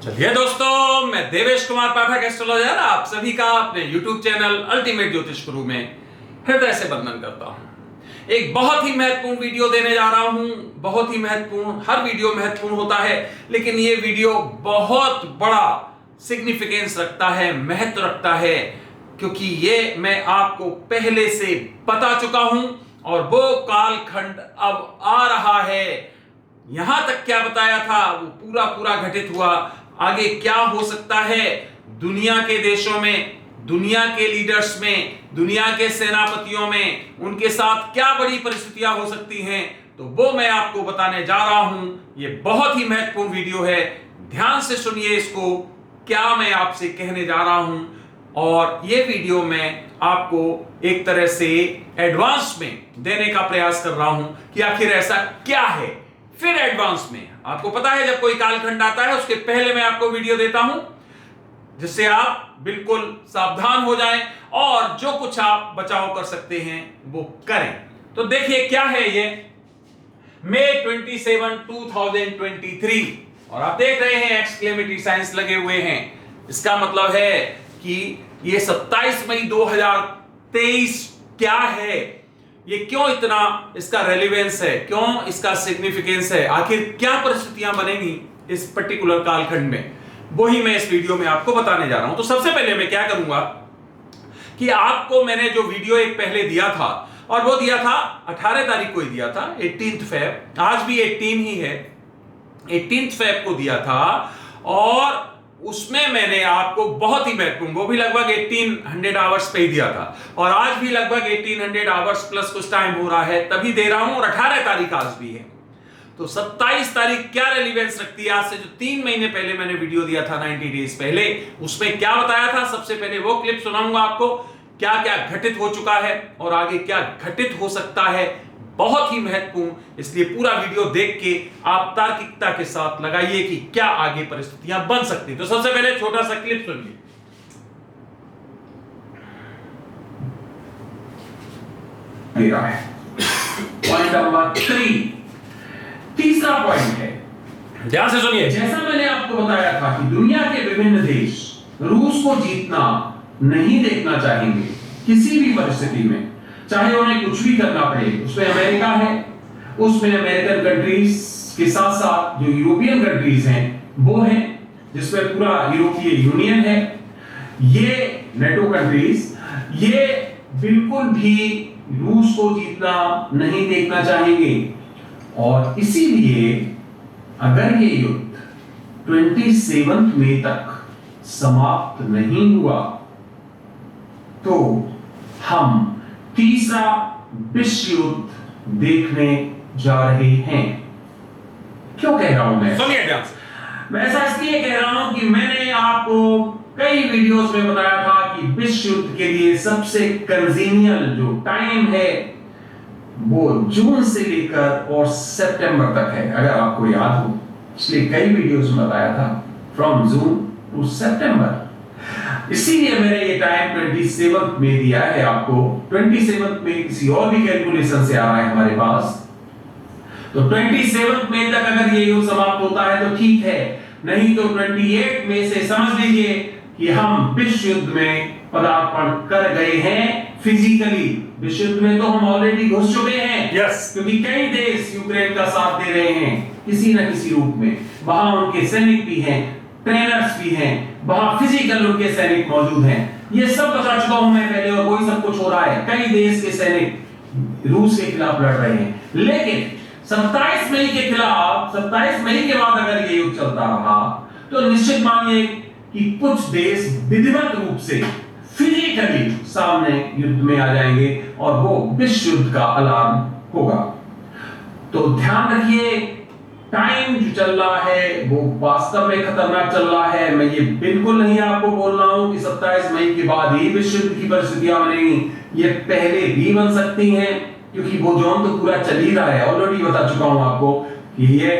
चलिए दोस्तों, मैं देवेश कुमार पाठक एस्ट्रोलॉजर आप सभी का अपने YouTube चैनल अल्टीमेट ज्योतिष गुरु में हृदय से वंदन करता हूं। एक बहुत ही महत्वपूर्ण वीडियो देने जा रहा हूं। बहुत ही महत्वपूर्ण, हर वीडियो महत्वपूर्ण होता है, लेकिन ये वीडियो बहुत बड़ा सिग्निफिकेंस रखता है, महत्व रखता है, क्योंकि ये मैं आपको पहले से बता चुका हूं और वो कालखंड अब आ रहा है। यहां तक क्या बताया था वो पूरा घटित हुआ। आगे क्या हो सकता है दुनिया के देशों में, दुनिया के लीडर्स में, दुनिया के सेनापतियों में, उनके साथ क्या बड़ी परिस्थितियां हो सकती हैं, तो वो मैं आपको बताने जा रहा हूं। ये बहुत ही महत्वपूर्ण वीडियो है, ध्यान से सुनिए इसको, क्या मैं आपसे कहने जा रहा हूं। और ये वीडियो मैं आपको एक तरह से एडवांस में देने का प्रयास कर रहा हूं कि आखिर ऐसा क्या है। फिर एडवांस में आपको पता है जब कोई कालखंड आता है उसके पहले मैं आपको वीडियो देता हूं, जिससे आप बिल्कुल सावधान हो जाएं और जो कुछ आप बचाव कर सकते हैं वो करें। तो देखिए क्या है ये, मई 27, 2023 और आप देख रहे हैं एक्सक्लेमेटरी साइंस लगे हुए हैं। इसका मतलब है कि ये 27 मई 2023 क्या है, ये क्यों इतना इसका रेलेवेंस है, क्यों इसका सिग्निफिकेंस है, आखिर क्या परिस्थितियां बनेंगी इस पर्टिकुलर कालखंड में, वही मैं इस वीडियो में आपको बताने जा रहा हूं। तो सबसे पहले मैं क्या करूंगा कि आपको मैंने जो वीडियो एक पहले दिया था, और वो दिया था 18 तारीख को ही दिया था, 18 फेब, आज भी 18 ही है, 18 फेब को दिया था, और उसमें मैंने आपको बहुत ही महत्वपूर्ण, वो भी लगभग 1800 आवर्स पे ही दिया था, और आज भी लगभग 1800 आवर्स प्लस कुछ टाइम हो रहा है तभी दे रहा हूं, और 18 तारीख आज भी है। तो 27 तारीख क्या रेलिवेंस रखती है, आज से जो 3 महीने पहले मैंने वीडियो दिया था 90 डेज पहले, उसमें क्या बताया था। सबसे पहले वो क्लिप सुनाऊंगा आपको, क्या क्या घटित हो चुका है और आगे क्या घटित हो सकता है, बहुत ही महत्वपूर्ण, इसलिए पूरा वीडियो देख के आप तार्किकता के साथ लगाइए कि क्या आगे परिस्थितियां बन सकती हैं। तो सबसे पहले छोटा सा क्लिप सुनिए। पॉइंट नंबर 3, तीसरा पॉइंट है, ध्यान से सुनिए। जैसा मैंने आपको बताया था कि दुनिया के विभिन्न देश रूस को जीतना नहीं देखना चाहेंगे किसी भी परिस्थिति में, चाहे उन्हें कुछ भी करना पड़े। उसमें अमेरिका है, उसमें अमेरिकन कंट्रीज के साथ साथ जो यूरोपियन कंट्रीज हैं वो हैं, जिसमें पूरा यूरोपीय यूनियन है, ये नेटो कंट्रीज, ये बिल्कुल भी रूस को जीतना नहीं देखना चाहेंगे। और इसीलिए अगर ये युद्ध 27 मई तक समाप्त नहीं हुआ तो हम तीसरा विश्व युद्ध देखने जा रहे हैं। क्यों कह रहा हूं मैं? सुनिए ध्यान से। मैं ऐसा इसलिए कह रहा हूं कि मैंने आपको कई वीडियोस में बताया था कि विश्व युद्ध के लिए सबसे कंजीनियल जो टाइम है वो जून से लेकर और सितंबर तक है, अगर आपको याद हो। इसलिए कई वीडियोस में बताया था फ्रॉम जून टू सितंबर। इसीलिए मैंने ये टाइम 27 में दिया है आपको। 27 में किसी और भी कैलकुलेशन से आ रहा है हमारे पास, तो 27 मई तक अगर ये युद्ध समाप्त होता है तो ठीक है, नहीं तो 28 मई से समझ लीजिए कि हम विश्व युद्ध में पदार्पण कर गए हैं। फिजिकली विश्व युद्ध में तो हम ऑलरेडी घुस चुके हैं, यस, क्योंकि कई देश यूक्रेन का साथ दे रहे हैं किसी न किसी रूप में। वहां उनके सैनिक भी हैं, ट्रेनर्स भी हैं, वहां फिजिकल उनके सैनिक मौजूद हैं। ये सब बता चुका हूं मैं पहले, और वही सब कुछ हो रहा है। कई देश के सैनिक रूस के खिलाफ लड़ रहे हैं, लेकिन 27 मई के खिलाफ, 27 मई के बाद अगर ये युद्ध चलता रहा तो निश्चित मानिए कि कुछ देश विधिवत रूप से फिजिकली सामने युद्ध में आ जाएंगे और वो विश्व युद्ध का अलार्म होगा। तो ध्यान रखिए, टाइम जो चल रहा है वो वास्तव में खतरनाक चल रहा है। मैं ये बिल्कुल नहीं आपको बोल रहा हूं कि 27 मई के बाद ही विश्व युद्ध की परिस्थितियां बनेंगी। ये पहले भी बन सकती हैं, क्योंकि वो जोन तो पूरा चल ही रहा है। ऑलरेडी बता चुका हूं आपको कि ये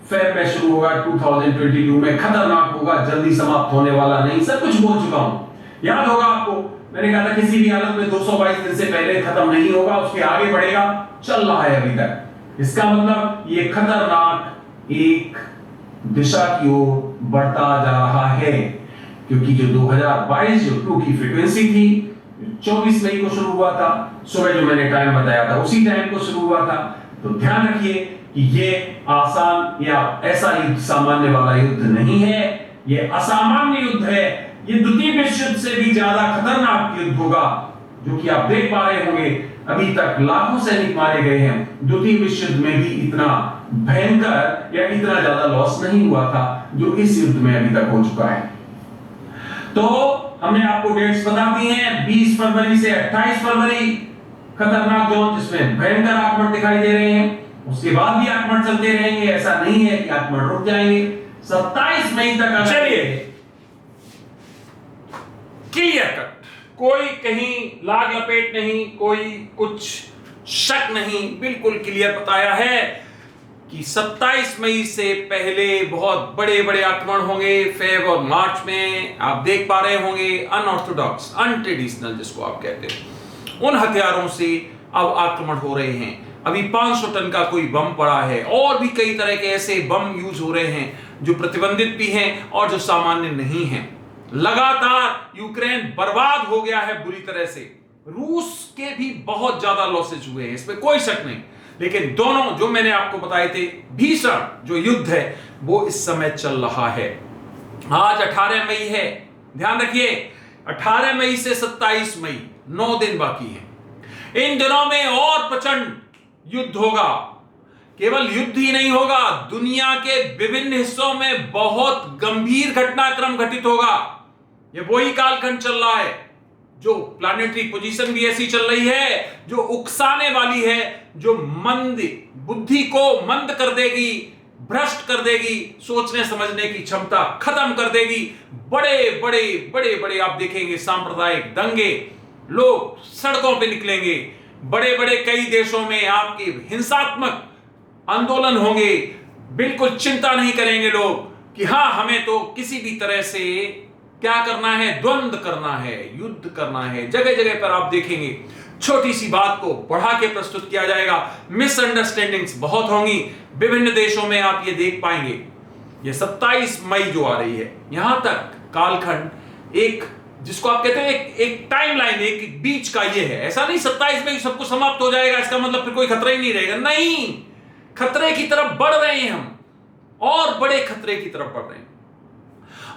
फेब में शुरू होगा, 2022 में खतरनाक होगा, जल्दी समाप्त होने वाला नहीं, सब कुछ बोल चुका हूं। याद होगा आपको, मैंने कहा था किसी भी हालत में 222 दिन से पहले खत्म नहीं होगा, उसके आगे बढ़ेगा, चल रहा है अभी तक। इसका मतलब ये खतरनाक एक दिशा की ओर बढ़ता जा रहा है, क्योंकि जो 2022 जो टू की फ्रीक्वेंसी थी 24 मई को शुरू हुआ था, सुबह जो मैंने टाइम बताया था उसी टाइम को शुरू हुआ था। तो ध्यान रखिए कि ये आसान या ऐसा युद्ध सामान्य वाला युद्ध नहीं है, ये असामान्य युद्ध है। ये द्वितीय विश्व युद्ध से भी ज्यादा खतरनाक युद्ध होगा, जो कि आप देख पा रहे होंगे अभी तक लाखों सैनिक मारे गए हैं। द्वितीय विश्व युद्ध में भी इतना भयंकर या इतना ज्यादा लॉस नहीं हुआ था जो इस युद्ध में अभी तक हो चुका है। तो हमने आपको डेट्स बता दी हैं, 20 फरवरी से 28 फरवरी खतरनाक जोन जिसमें भयंकर आक्रमण दिखाई दे रहे हैं। उसके बाद भी आक्रमण चलते रहेंगे, ऐसा नहीं है कि आक्रमण रुक जाएंगे। 27 मई तक चलिए क्लियर कट, कोई कहीं लाग लपेट नहीं, कोई कुछ शक नहीं, बिल्कुल क्लियर बताया है कि 27 मई से पहले बहुत बड़े बड़े आक्रमण होंगे। फेब और मार्च में आप देख पा रहे होंगे अनऑर्थोडॉक्स, अनट्रेडिशनल जिसको आप कहते हो, उन हथियारों से अब आक्रमण हो रहे हैं। अभी 500 टन का कोई बम पड़ा है, और भी कई तरह के ऐसे बम यूज हो रहे हैं जो प्रतिबंधित भी हैं और जो सामान्य नहीं हैं। लगातार यूक्रेन बर्बाद हो गया है बुरी तरह से। रूस के भी बहुत ज्यादा लॉसेज हुए हैं, इसमें कोई शक नहीं। लेकिन दोनों जो मैंने आपको बताए थे भीषण जो युद्ध है वो इस समय चल रहा है। आज 18 मई है, ध्यान रखिए 18 मई से 27 मई 9 दिन बाकी हैं। इन दिनों में और प्रचंड युद्ध होगा। केवल युद्ध ही नहीं होगा, दुनिया के विभिन्न हिस्सों में बहुत गंभीर घटनाक्रम घटित होगा। यह वही कालखंड चल रहा है जो प्लैनेटरी पोजीशन भी ऐसी चल रही है जो उकसाने वाली है, जो मंद बुद्धि को मंद कर देगी, भ्रष्ट कर देगी, सोचने समझने की क्षमता खत्म कर देगी। बड़े बड़े बड़े बड़े आप देखेंगे सांप्रदायिक दंगे, लोग सड़कों पे निकलेंगे। बड़े बड़े कई देशों में आपके हिंसात्मक आंदोलन होंगे। बिल्कुल चिंता नहीं करेंगे लोग कि हां हमें तो किसी भी तरह से क्या करना है, द्वंद्व करना है, युद्ध करना है। जगह जगह पर आप देखेंगे छोटी सी बात को बढ़ा के प्रस्तुत किया जाएगा। मिसअंडरस्टैंडिंग्स बहुत होंगी विभिन्न देशों में, आप ये देख पाएंगे। ये 27 मई जो आ रही है, यहां तक कालखंड एक जिसको आप कहते हैं एक टाइमलाइन, एक बीच का ये है। ऐसा नहीं 27 मई सब कुछ समाप्त हो जाएगा, इसका मतलब फिर कोई खतरा ही नहीं रहेगा। नहीं, खतरे की तरफ बढ़ रहे हैं हम, और बड़े खतरे की तरफ बढ़ रहे हैं।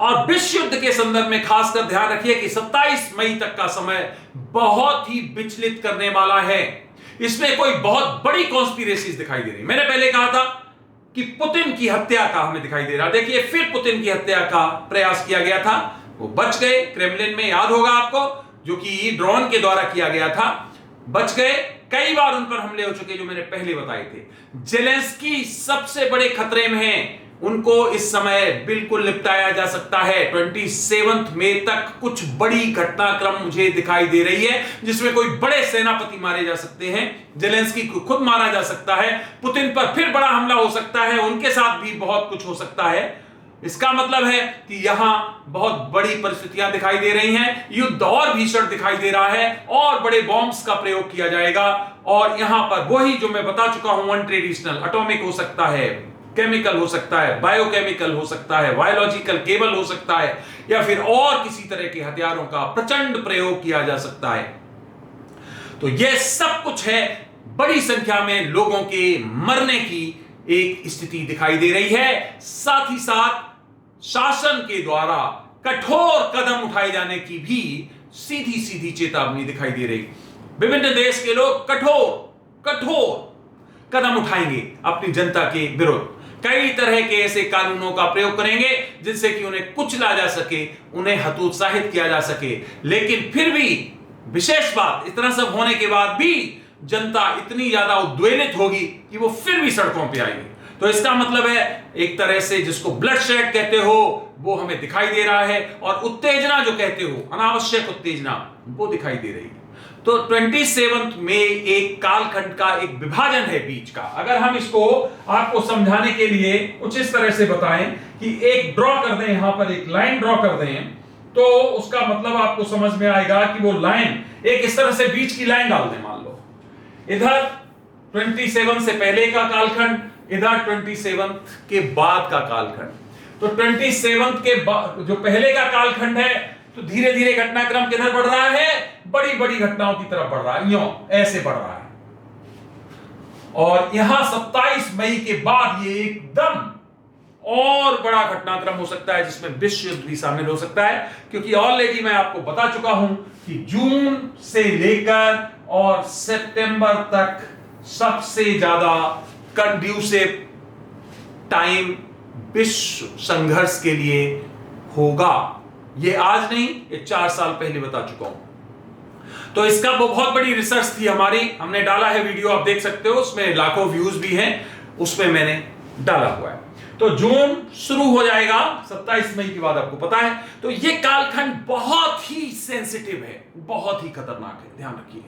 और विश्व युद्ध के संदर्भ में खासकर ध्यान रखिए कि 27 मई तक का समय बहुत ही विचलित करने वाला है। इसमें कोई बहुत बड़ी कॉन्स्पिरेसीज दिखाई दे रही। मैंने पहले कहा था कि पुतिन की हत्या का हमें दिखाई दे रहा। देखिए फिर पुतिन की हत्या का प्रयास किया गया था, वो बच गए। क्रेमलिन में याद होगा आपको, जो कि ड्रोन के द्वारा किया गया था, बच गए। कई बार उन पर हमले हो चुके जो मैंने पहले बताए थे। जेलेंस्की सबसे बड़े खतरे में हैं, उनको इस समय बिल्कुल निपटाया जा सकता है। 27 मई तक कुछ बड़ी घटनाक्रम मुझे दिखाई दे रही है जिसमें कोई बड़े सेनापति मारे जा सकते हैं। जेलेंस्की को खुद मारा जा सकता है, पुतिन पर फिर बड़ा हमला हो सकता है, उनके साथ भी बहुत कुछ हो सकता है। इसका मतलब है कि यहां बहुत बड़ी परिस्थितियां दिखाई दे रही हैं, युद्ध और भीषण दिखाई दे रहा है, और बड़े बॉम्ब्स का प्रयोग किया जाएगा। और यहां पर वही जो मैं बता चुका हूं, अनट्रेडिशनल, एटॉमिक हो सकता है, केमिकल हो सकता है, बायोकेमिकल हो सकता है, बायोलॉजिकल केबल हो सकता है, या फिर और किसी तरह के हथियारों का प्रचंड प्रयोग किया जा सकता है। तो यह सब कुछ है, बड़ी संख्या में लोगों के मरने की एक स्थिति दिखाई दे रही है। साथ ही साथ शासन के द्वारा कठोर कदम उठाए जाने की भी सीधी सीधी चेतावनी दिखाई दे रही। विभिन्न देश के लोग कठोर कदम उठाएंगे अपनी जनता के विरुद्ध। कई तरह के ऐसे कानूनों का प्रयोग करेंगे जिससे कि उन्हें कुचला जा सके, उन्हें हतोत्साहित किया जा सके। लेकिन फिर भी विशेष बात, इतना सब होने के बाद भी जनता इतनी ज्यादा उद्वेलित होगी कि वो फिर भी सड़कों पे आएगी। तो इसका मतलब है एक तरह से जिसको ब्लड शेड कहते हो वो हमें दिखाई दे रहा है, और उत्तेजना जो कहते हो, अनावश्यक उत्तेजना, वो दिखाई दे रही है। तो 27 में एक कालखंड का एक विभाजन है बीच का। अगर हम इसको आपको समझाने के लिए कुछ इस तरह से बताएं कि एक ड्रॉ कर दें, यहां पर एक लाइन ड्रॉ कर दें, तो उसका मतलब आपको समझ में आएगा कि वो लाइन एक इस तरह से बीच की लाइन डाल दें। मान लो इधर 27 से पहले का कालखंड, इधर 27 के बाद का कालखंड। तो 27 के बाद जो पहले का कालखंड है, तो धीरे धीरे घटनाक्रम किधर बढ़ रहा है, बड़ी बड़ी घटनाओं की तरफ बढ़ रहा है, यूं ऐसे बढ़ रहा है। और यहां 27 मई के बाद ये एकदम और बड़ा घटनाक्रम हो सकता है, जिसमें विश्व युद्ध भी शामिल हो सकता है, क्योंकि ऑलरेडी मैं आपको बता चुका हूं कि जून से लेकर और सितंबर तक सबसे ज्यादा कंड्यूसिव टाइम विश्व संघर्ष के लिए होगा। ये आज नहीं, ये 4 साल पहले बता चुका हूं। तो इसका वो बहुत बड़ी रिसर्च थी हमारी, हमने डाला है वीडियो, आप देख सकते हो, उसमें लाखों व्यूज भी हैं, उसमें मैंने डाला हुआ है। तो जून शुरू हो जाएगा 27 मई के बाद, आपको पता है। तो ये कालखंड बहुत ही सेंसिटिव है, बहुत ही खतरनाक है, ध्यान रखिए।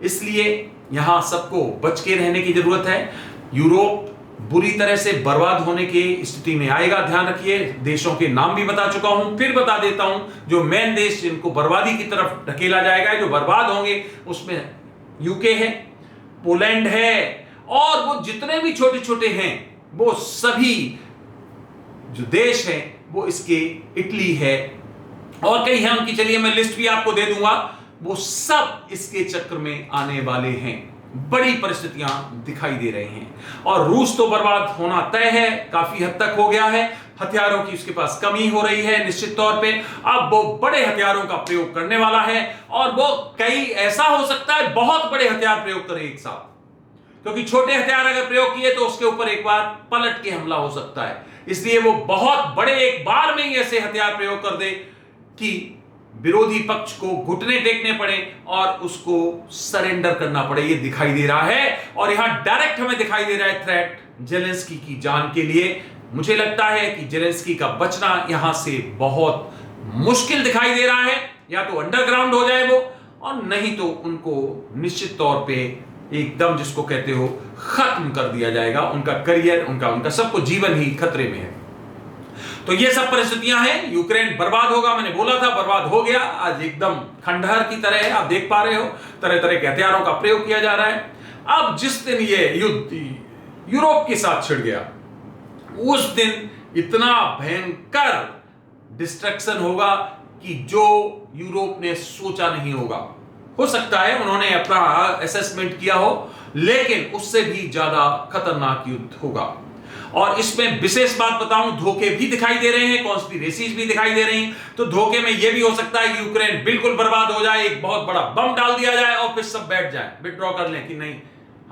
इसलिए यहां सबको बच के रहने की जरूरत है। यूरोप बुरी तरह से बर्बाद होने की स्थिति में आएगा, ध्यान रखिए। देशों के नाम भी बता चुका हूं, फिर बता देता हूं। जो मेन देश जिनको बर्बादी की तरफ ढकेला जाएगा, जो बर्बाद होंगे, उसमें यूके है, पोलैंड है, और वो जितने भी छोटे छोटे हैं वो सभी जो देश हैं वो इसके, इटली है और कई हैं उनकी, चलिए मैं लिस्ट भी आपको दे दूंगा, वो सब इसके चक्र में आने वाले हैं। बड़ी परिस्थितियां दिखाई दे रही हैं। और रूस तो बर्बाद होना तय है, काफी हद तक हो गया है, हथियारों की उसके पास कमी हो रही है निश्चित तौर पे। अब वो बड़े हथियारों का प्रयोग करने वाला है, और वो कई ऐसा हो सकता है बहुत बड़े हथियार प्रयोग करे एक साथ, क्योंकि छोटे हथियार अगर प्रयोग किए तो उसके ऊपर एक बार पलट के हमला हो सकता है। इसलिए वो बहुत बड़े एक बार में ही ऐसे हथियार प्रयोग कर दे कि विरोधी पक्ष को घुटने टेकने पड़े और उसको सरेंडर करना पड़े, ये दिखाई दे रहा है। और यहां डायरेक्ट हमें दिखाई दे रहा है थ्रेट जेलेंस्की की जान के लिए। मुझे लगता है कि जेलेंस्की का बचना यहां से बहुत मुश्किल दिखाई दे रहा है, या तो अंडरग्राउंड हो जाए वो, और नहीं तो उनको निश्चित तौर पे एकदम, जिसको कहते हो, खत्म कर दिया जाएगा। उनका करियर, उनका सब कुछ जीवन ही खतरे में है। तो ये सब परिस्थितियां हैं। यूक्रेन बर्बाद होगा, मैंने बोला था, बर्बाद हो गया। आज एकदम खंडहर की तरह है, आप देख पा रहे हो, तरह तरह के हथियारों का प्रयोग किया जा रहा है। अब जिस दिन ये युद्ध यूरोप के साथ छिड़ गया, उस दिन इतना भयंकर डिस्ट्रक्शन होगा कि जो यूरोप ने सोचा नहीं होगा। हो सकता है उन्होंने अपना असेसमेंट किया हो, लेकिन उससे भी ज्यादा खतरनाक युद्ध होगा। और इसमें विशेष बात बताऊं, धोखे भी दिखाई दे रहे हैं, कॉन्स्पिरेसीज भी दिखाई दे रही हैं। तो धोखे में यह भी हो सकता है कि यूक्रेन बिल्कुल बर्बाद हो जाए, एक बहुत बड़ा बम डाल दिया जाए और फिर सब बैठ जाए, विड्रॉ कर लें कि नहीं,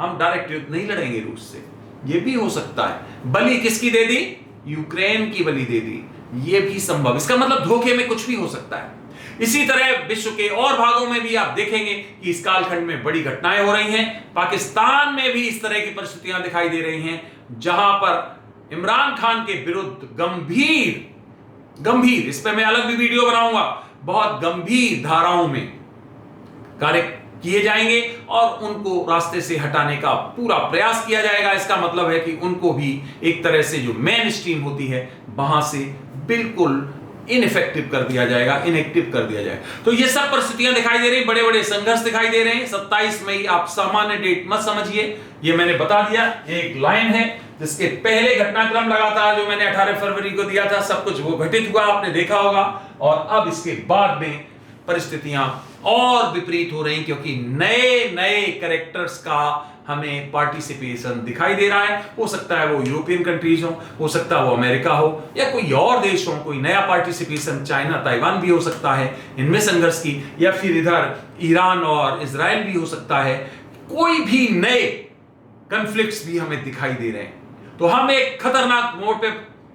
हम डायरेक्ट युद्ध नहीं लड़ेंगे रूस से। यह भी हो सकता है। बलि किसकी दे दी? यूक्रेन की बलि दे दी, यह भी संभव। इसका मतलब धोखे में कुछ भी हो सकता है। इसी तरह विश्व के और भागों में भी आप देखेंगे कि इस कालखंड में बड़ी घटनाएं हो रही हैं। पाकिस्तान में भी इस तरह की परिस्थितियां दिखाई दे रही हैं, जहां पर इमरान खान के विरुद्ध गंभीर, इस पे मैं अलग भी वीडियो बनाऊंगा, बहुत गंभीर धाराओं में कार्य किए जाएंगे और उनको रास्ते से हटाने का पूरा प्रयास किया जाएगा। इसका मतलब है कि उनको भी एक तरह से जो मेन स्ट्रीम होती है वहां से बिल्कुल इनइफेक्टिव कर दिया जाएगा, इनएक्टिव कर दिया जाएगा। तो ये सब परिस्थितियां दिखाई दे रही, बड़े बड़े संघर्ष दिखाई दे रहे हैं। 27 मई आप सामान्य डेट मत समझिए, ये मैंने बता दिया। एक लाइन है जिसके पहले घटनाक्रम लगातार जो मैंने 18 फरवरी को दिया था, सब कुछ वो घटित हुआ, आपने देखा होगा। और अब इसके बाद में परिस्थितियां और विपरीत हो रही, क्योंकि नए नए कैरेक्टर्स का हमें पार्टिसिपेशन दिखाई दे रहा है। हो सकता है वो यूरोपियन कंट्रीज हो सकता है वो अमेरिका हो, या कोई और देश हो, कोई नया पार्टिसिपेशन, चाइना, ताइवान भी हो सकता है इनमें संघर्ष की, या फिर इधर ईरान और इजराइल भी हो सकता है। कोई भी नए कॉन्फ्लिक्ट्स भी हमें दिखाई दे रहे हैं। तो हम एक खतरनाक मोड़ पे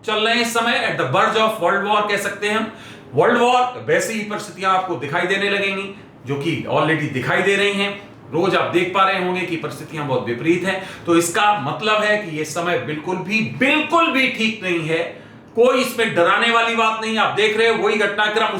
चल रहे हैं इस समय, at the verge of world war कह सकते हैं हम। वर्ल्ड वॉर, वैसी ही परिस्थितियां आपको दिखाई देने लगेंगी, जो कि ऑलरेडी दिखाई दे रही हैं। रोज आप देख पा रहे होंगे कि परिस्थितियां बहुत विपरीत हैं। तो इसका मतलब है कि यह समय बिल्कुल भी ठीक नहीं है। कोई इसमें डराने वाली बात नहीं। आप देख रहे हो वही घटनाक्रम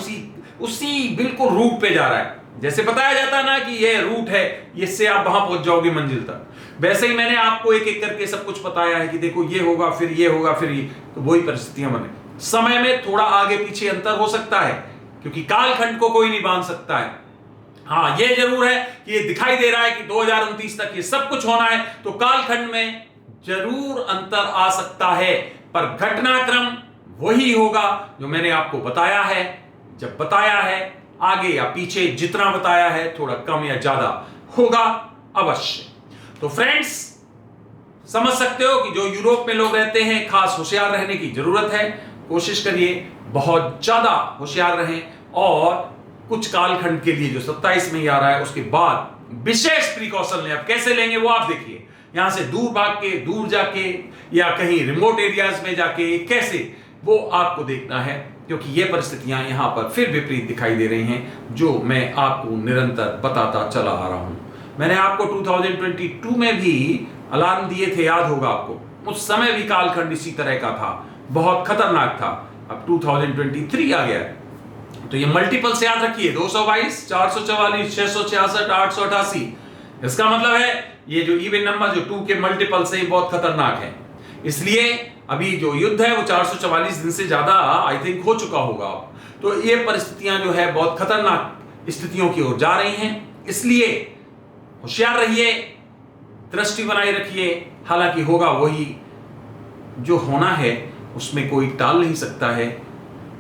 उसी बिल्कुल रूट पे जा रहा है। जैसे बताया जाता है ना कि यह रूट है, इससे आप वहां पहुंच जाओगे मंजिल तक, वैसे ही मैंने आपको एक एक करके सब कुछ बताया है कि देखो ये होगा, फिर ये होगा, फिर ये। तो वही परिस्थितियां बने। समय में थोड़ा आगे पीछे अंतर हो सकता है, क्योंकि कालखंड को कोई नहीं बांध सकता है। हाँ, यह जरूर है कि ये दिखाई दे रहा है कि 2029 तक ये सब कुछ होना है। तो कालखंड में जरूर अंतर आ सकता है, पर घटनाक्रम वही होगा जो मैंने आपको बताया है। जब बताया है, आगे या पीछे जितना बताया है थोड़ा कम या ज्यादा होगा अवश्य। तो फ्रेंड्स, समझ सकते हो कि जो यूरोप में लोग रहते हैं, खास होशियार रहने की जरूरत है। कोशिश करिए बहुत ज्यादा होशियार रहें, और कुछ कालखंड के लिए जो 27 में ही आ रहा है उसके बाद विशेष प्रिकॉशन लें। अब कैसे लेंगे वो आप देखिए, यहां से दूर भाग के, दूर जाके, या कहीं रिमोट एरियाज में जाके, कैसे, वो आपको देखना है, क्योंकि ये परिस्थितियां यहां पर फिर विपरीत दिखाई दे रही हैं, जो मैं आपको निरंतर बताता चला आ रहा हूं। मैंने आपको 2022 में भी अलार्म दिए थे, याद होगा आपको। उस समय भी कालखंड इसी तरह का था, बहुत खतरनाक था। अब 2023 आ गया, तो ये मल्टीपल से याद रखिए, 222, 444, 666, 888। इसका मतलब है ये जो इवन नंबर जो 2 के मल्टीपल से बहुत खतरनाक है। इसलिए अभी जो युद्ध है वो 444 दिन से ज्यादा आई थिंक हो चुका होगा। तो ये परिस्थितियां जो है बहुत खतरनाक स्थितियों की ओर जा रही हैं। इसलिए होशियार रहिए, दृष्टि बनाए रखिए। हालांकि होगा वही, जो होना है उसमें कोई टाल नहीं सकता है,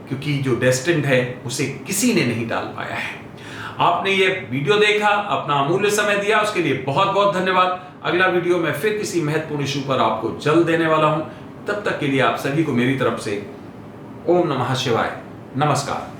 क्योंकि जो डेस्टिन्ड है उसे किसी ने नहीं टाल पाया है। आपने ये वीडियो देखा, अपना अमूल्य समय दिया, उसके लिए बहुत बहुत धन्यवाद। अगला वीडियो मैं फिर किसी महत्वपूर्ण इशू पर आपको जल्द देने वाला हूं। तब तक के लिए आप सभी को मेरी तरफ से ओम नमः शिवाय, नमस्कार।